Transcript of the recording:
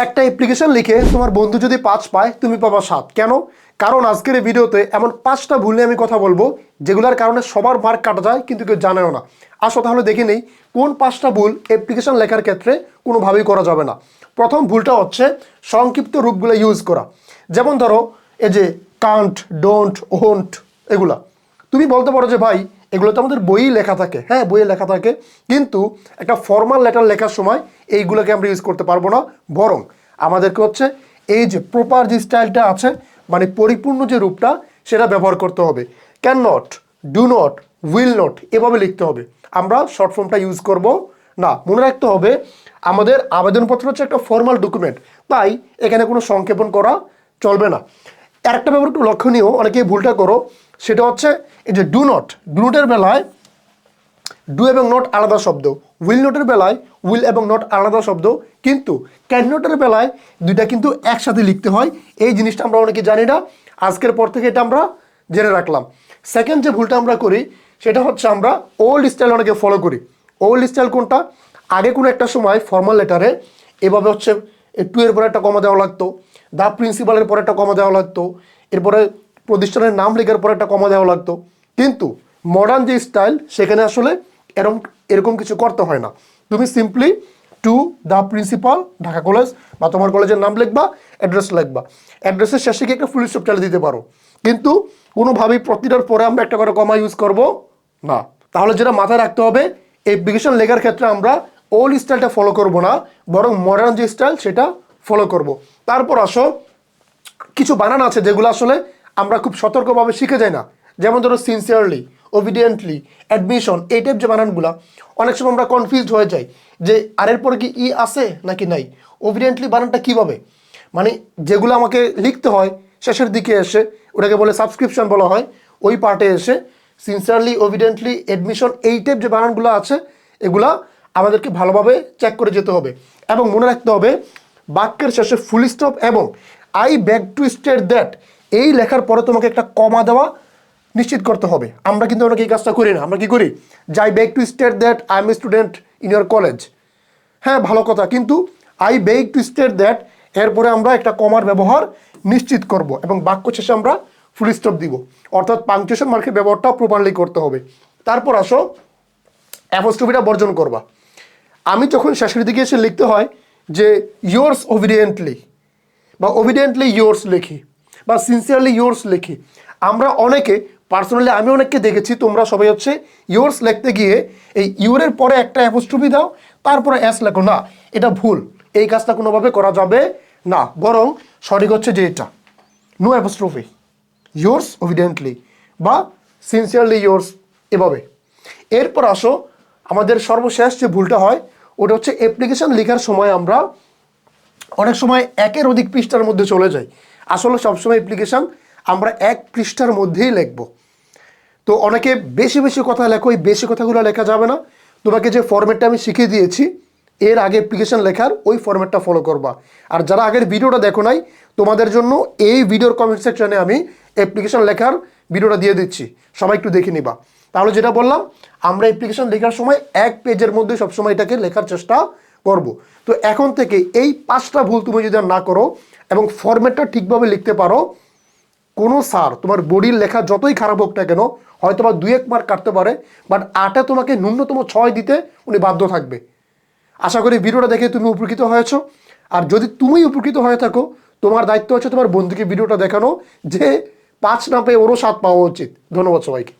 একটা অ্যাপ্লিকেশন লিখে তোমার বন্ধু যদি 5 পায় তুমি পাবা 7 কেন? কারণ আজকের এই ভিডিওতে এমন 5টা ভুল নিয়ে আমি কথা বলবো যেগুলোর কারণে সবার মার্ক কাটা যায় কিন্তু কেউ জানেও না। আসো তাহলে দেখে নেই কোন 5টা ভুল অ্যাপ্লিকেশন লেখার ক্ষেত্রে কোনোভাবেই করা যাবে না। প্রথম ভুলটা হচ্ছে সংক্ষিপ্ত রূপগুলো ইউজ করা। যেমন ধরো এই যে কান্ট, ডোন্ট, ওন্ট, এগুলা তুমি বলতে পারো যে ভাই এগুলো তো আমাদের বইয়ে লেখা থাকে। হ্যাঁ, বইয়ে লেখা থাকে, কিন্তু একটা ফর্মাল লেটার লেখার সময় এইগুলোকে আমরা ইউজ করতে পারবো না। বরং আমাদেরকে হচ্ছে এই যে প্রপার যে স্টাইলটা আছে, মানে পরিপূর্ণ যে রূপটা, সেটা ব্যবহার করতে হবে। Can not, do not, will not এভাবে লিখতে হবে। আমরা শর্ট ফর্মটা ইউজ করব না। মনে রাখতে হবে আমাদের আবেদনপত্র হচ্ছে একটা ফর্মাল ডকুমেন্ট, তাই এখানে কোনো সংক্ষেপণ করা চলবে না। আর একটা ব্যাপার একটু লক্ষণীয়, অনেকেই ভুলটা করো, সেটা হচ্ছে এই যে ডু নট, ডু নটের বেলায় ডু এবং নট আলাদা শব্দ, উইল নটের বেলায় উইল এবং নট আলাদা শব্দ, কিন্তু ক্যান নটের বেলায় দুইটা কিন্তু একসাথে লিখতে হয়। এই জিনিসটা আমরা অনেকে জানি না, আজকের পর থেকে এটা আমরা জেনে রাখলাম। সেকেন্ড যে ভুলটা আমরা করি সেটা হচ্ছে আমরা ওল্ড স্টাইল অনেকে ফলো করি। ওল্ড স্টাইল কোনটা? আগে কোনো একটা সময় ফর্মাল লেটারে এভাবে হচ্ছে টু এর পরে একটা কমা দেওয়া লাগতো, দ্য প্রিন্সিপালের পরে একটা কমা দেওয়া লাগতো, এরপরে প্রতিষ্ঠানের নাম লেখার পরে একটা কমা দেওয়া লাগতো। কিন্তু মডার্ন যে স্টাইল সেখানে আসলে এরকম কিছু করতে হয় না। তুমি simply to the principal, Dhaka college, বা তোমার কলেজের নাম লিখবা, অ্যাড্রেস লিখবা, অ্যাড্রেসের শেষে গিয়ে একটা ফুল স্টপ চালিয়ে দিতে পারো, কিন্তু কোনোভাবেই প্রতিটার পরে আমরা একটা করে কমা ইউজ করব না। তাহলে যেটা মাথায় রাখতে হবে, অ্যাপ্লিকেশন লেখার ক্ষেত্রে আমরা ওল্ড স্টাইলটা ফলো করব না, বরং মডার্ন যে স্টাইল সেটা ফলো করব। তারপর আসো কিছু বানান আছে যেগুলো আসলে আমরা খুব সতর্কভাবে শিখে যাই না। যেমন ধরো সিনসিয়ারলি, ওবিডিয়েন্টলি, অ্যাডমিশন, এই টাইপ যে বানানগুলো অনেক সময় আমরা কনফিউজড হয়ে যাই যে আর এর পরে কি ই আছে নাকি নাই। ওবিডিয়েন্টলি বানানটা কীভাবে, মানে যেগুলো আমাকে লিখতে হয় শেষের দিকে এসে, ওটাকে বলে সাবস্ক্রিপশন বলা হয়, ওই পার্টে এসে সিনসিয়ারলি, ওবিডিয়েন্টলি, অ্যাডমিশন, এই টাইপ যে বানানগুলো আছে এগুলা আমাদেরকে ভালোভাবে চেক করে যেতে হবে। এবং মনে রাখতে হবে বাক্যের শেষে ফুল স্টপ এবং I back to state that এই লেখার পরে তোমাকে একটা কমা দেওয়া নিশ্চিত করতে হবে। আমরা কিন্তু অনেকে এই কাজটা করি না। আমরা কি করি, যাই back to state that I am student in your college. হ্যাঁ, ভালো কথা, কিন্তু I back to state that এরপরে আমরা একটা কমার ব্যবহার নিশ্চিত করব এবং বাক্য শেষে আমরা ফুল স্টপ দিব, অর্থাৎ পাংচুয়েশন মার্কের ব্যবহারটা প্রপারলি করতে হবে। তারপর আসো অ্যাপোস্ট্রফিটা বর্জন করবা। আমি যখন শেষের দিকে এসে লিখতে হয় যে ইয়োর্স ওবিডিয়েন্টলি, বা ওবিডিয়েন্টলি ইয়োর্স লিখি, বা সিনসিয়ারলি ইয়োর্স লিখি, আমরা অনেকে, পার্সোনালি আমি অনেককে দেখেছি, তোমরা সবাই হচ্ছে ইয়োর্স লিখতে গিয়ে এই ইউরের পরে একটা অ্যাপোস্ট্রফি দাও, তারপরে এস লেখো। না, এটা ভুল। এই কাজটা কোনোভাবে করা যাবে না, বরং সঠিক হচ্ছে যে এটা নো অ্যাপোস্ট্রফি, ইয়োর্স ওবিডিয়েন্টলি বা সিনসিয়ারলি ইয়োর্স, এভাবে। এরপর আসো আমাদের সর্বশেষ যে ভুলটা হয় ওটা হচ্ছে অ্যাপ্লিকেশন লেখার সময় আমরা অনেক সময় একের অধিক পৃষ্ঠার মধ্যে চলে যাই। আসলে সবসময় অ্যাপ্লিকেশন আমরা এক পৃষ্ঠার মধ্যেই লিখবো। তো অনেকে বেশি বেশি কথা লেখো, এই বেশি কথাগুলো লেখা যাবে না। তোমাকে যে ফরম্যাটটা আমি শিখিয়ে দিয়েছি এর আগে অ্যাপ্লিকেশন লেখার ওই ফরম্যাটটা ফলো করবা। আর যারা আগের ভিডিওটা দেখো নাই, তোমাদের জন্য এই ভিডিওর কমেন্ট সেকশনে আমি অ্যাপ্লিকেশন লেখার ভিডিওটা দিয়ে দিচ্ছি, সবাই একটু দেখে নিবা। তাহলে যেটা বললাম, আমরা অ্যাপ্লিকেশন লেখার সময় এক পেজের মধ্যে সবসময় এটাকে লেখার চেষ্টা করব। তো এখন থেকে এই 5টা ভুল তুমি যদি না করো এবং ফরম্যাটটা ঠিকভাবে লিখতে পারো, কোনো স্যার তোমার বডির লেখা যতই খারাপ হোক না কেন, হয়তো বা 2-1 মার্ক কাটতে পারে, বাট 8-এ তোমাকে ন্যূনতম 6 দিতে উনি বাধ্য থাকবে। আশা করি ভিডিওটা দেখে তুমি উপকৃত হয়েছো। আর যদি তুমি উপকৃত হয়ে থাকো, তোমার দায়িত্ব হচ্ছে তোমার বন্ধুকে ভিডিওটা দেখানো যে 5 না পেয়ে ওরও 7 পাওয়া উচিত। ধন্যবাদ সবাইকে।